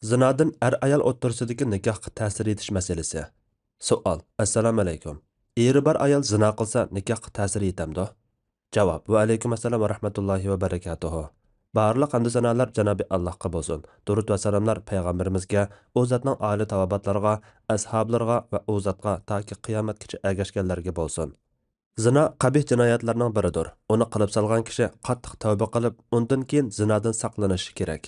Zinodan er-ayol o'rtasidagi nikohga ta'sir etish masalasi. Savol. Assalomu alaykum. Eri bor ayol zino qilsa nikohga ta'sir etamdi? Javob. Va alaykum assalom va rahmatullohi va barakatuh. Barliq hamd sanolar Janobi Allohga bo'lsin. Durud va salomlar payg'ambarimizga, u zotning oila tavobatlarga, ashablarga va u zotga toki qiyomatgacha ergashganlarga bo'lsin. Zina qabih jinoyatlarning biridir. Uni qilib salgan kishi qattiq tavba qilib, undan keyin zinodan saqlanishi kerak.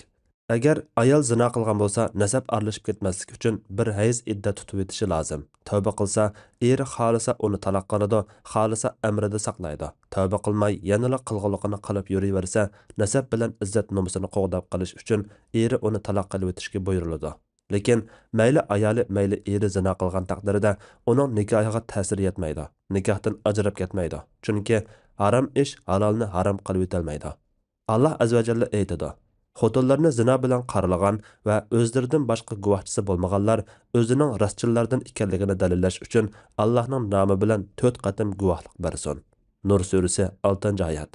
Agar ayol zina qilgan bo'lsa, nasab aralashib ketmaslik uchun bir hayz iddat tutib o'tishi lozim. Tavba qilsa, eri xolisa uni taloq qiladi, xolisa amrida saqlaydi. Tavba qilmay, yanada qilg'iliqini qilib yuraversa, nasab bilan izzat nomusini qo'g'dab qilish uchun eri uni taloq qilib o'tishga buyuriladi. Lekin mayli ayoli, mayli eri zina qilgan taqdirida uning nikohiga ta'sir yetmaydi. Nikohdan ajrab ketmaydi. Chunki harom ish halolni harom qilib o'tolmaydi. Alloh azza va jalla aytadi: Xotinlarni zina bilan qaralagan va o'zlaridan boshqa guvohchisi bo'lmaganlar o'zining rostchillardan ekanligini dalillash uchun Allohning nomi bilan 4 qatim guvohlik bersin. Nur surasi 6-oyat.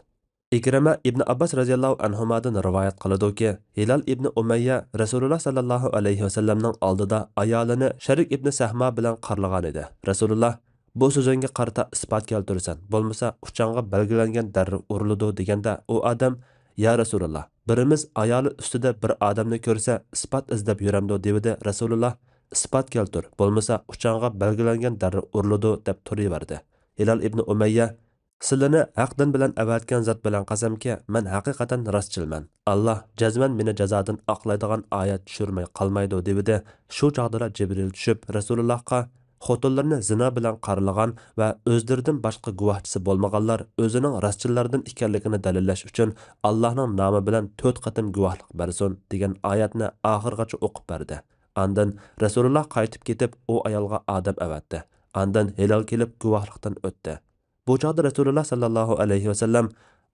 Ikrama ibn Abbas radhiyallohu anhumadan rivoyat qiladi-ki, Hilal ibn Umayya Rasululloh sallallohu alayhi vasallamning oldida ayolini Sharik ibn Sahma bilan qaralagan edi. Rasululloh: "Bu so'zingga qarta isbot keltirsan, bo'lmasa uchonga belgilangan darra uriladi" deganda, u odam: "Ya Rasululloh, birimiz ayoli ustida bir odamni ko'rsa, isbot izlab yuramdi" dedi. Rasululloh: "Isbot keltir, bo'lmasa uchonga belgilangan darra uriladi" deb turaverdi. Hilal ibn Umayya: "Sizlarni haqdan bilan avatgan zot bilan qasamki, men haqiqatan rostchilman. Alloh jazman meni jazodan oqlaydigan oyat tushirmay qolmaydi" dedi. Shu chaqdira Jibril tushib Rasulullohga xotinlarni zina bilan qaralagan va o'zlaridan boshqa guvohchisi bo'lmaganlar o'zining rostchillardan ekanligini dalillash uchun Allohning nomi bilan 4 qatim guvohlik bersin degan oyatni oxirgacha o'qib berdi. Andan Rasululloh qaytib ketib, u ayolga odam avatdi. Andan Hilal kelib guvohlikdan o'tdi. Bu chaqda Rasululloh sallallohu alayhi vasallam: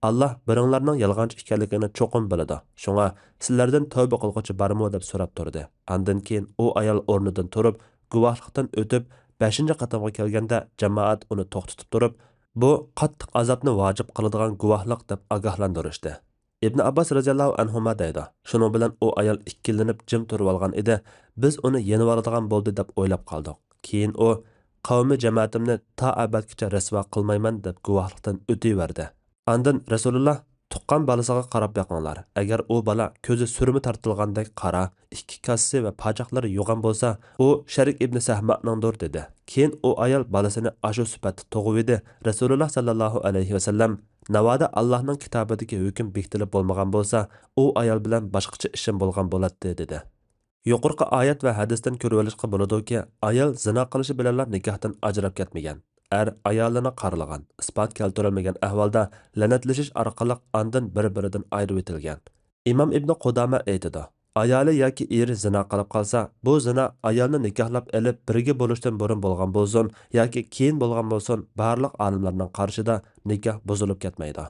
"Alloh biringlarning yolg'onchi ekanligini cho'qim biladi. Shunga sizlardan tavba qilg'uchi bormi?" deb so'rab turdi. Andan keyin u ayol o'rnidan turib, guvohlikdan o'tib 5-qatimga kelganda jamoat uni to'xtatib turib, bu qattiq azobni vojib qiladigan guvohlik deb ogohlantirishdi. Ibn Abbos radhiyallohu anhuma deydi: "Shuning bilan u ayol ikkilanib jim turib olgan edi. Biz uni yenib oladigan bo'ldi deb o'ylab qoldik. Keyin u qavmi jamoatimni ta abadgacha rasvo qilmayman deb guvohlikdan o'taverdi." Andan Rasululloh: "Tuqqan balasiga qarab boqinglar. Agar u bala ko'zi surmi tortilgandek qara, ikki kassasi va pachoqlari yo'g'on bo'lsa, u Sharik ibn Sahmaningdir" dedi. Keyin u ayol balasini ashu sifatda tug'ib edi. Rasululloh sallallohu alayhi vasallam: "Navoda Allohning kitobidagi hukm bekitilib bo'lmagan bo'lsa, u ayol bilan boshqacha ishim bo'lgan bo'ladi" dedi. Yuqorqi oyat va hadisdan ko'rib olishga bo'ladiki, ayol zina qilishi bilanlar nikohdan ajrab ketmagan. Ayolini qaralagan, isbot keltirilmagan ahvolda la'natlashish orqali ondan bir-biridan ayirib etilgan. Imom Ibn Qudama aytadi: "Ayoli yoki eri zina qilib qolsa, bu zina ayolni nikohlab olib birga bo'lishdan burun bo'lgan bo'lsin yoki keyin bo'lgan bo'lsin, barliq olimlarning qarshida nikoh buzilib ketmaydi."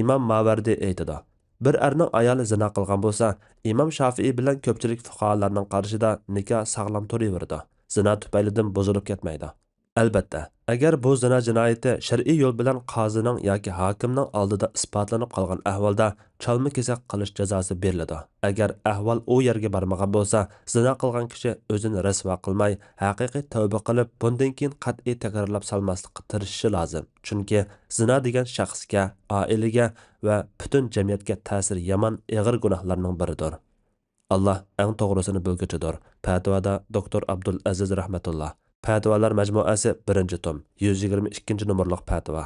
Imom Mavardi aytadi: "Bir erning ayoli zina qilgan bo'lsa, Imom Shofiy bilan ko'pchilik fuqarolarning qarshida nikoh sog'lom turaverdi. Zina tufaylidan buzilib ketmaydi." Albatta, agar bu zina jinoyati shar'iy yo'l bilan qozining yoki hokimning oldida isbotlanib qolgan ahvolda chalma-kesak qilish jazosi beriladi. Agar ahvol u yerga bormagan bo'lsa, zina qilgan kishi o'zini rasvo qilmay, haqiqiy tavba qilib, bundan keyin qat'iy takrorlab salmaslikka tirishishi lozim. Chunki zina degan shaxsga, oilaga va butun jamiyatga ta'siri yomon, og'ir gunohlarning biridir. Alloh eng to'g'risini bilguchidir. Fatvoda Dr. Abdul Aziz rahmatulloh. Fatvolar majmuasi 1-tom, 122 numurliq fatvo.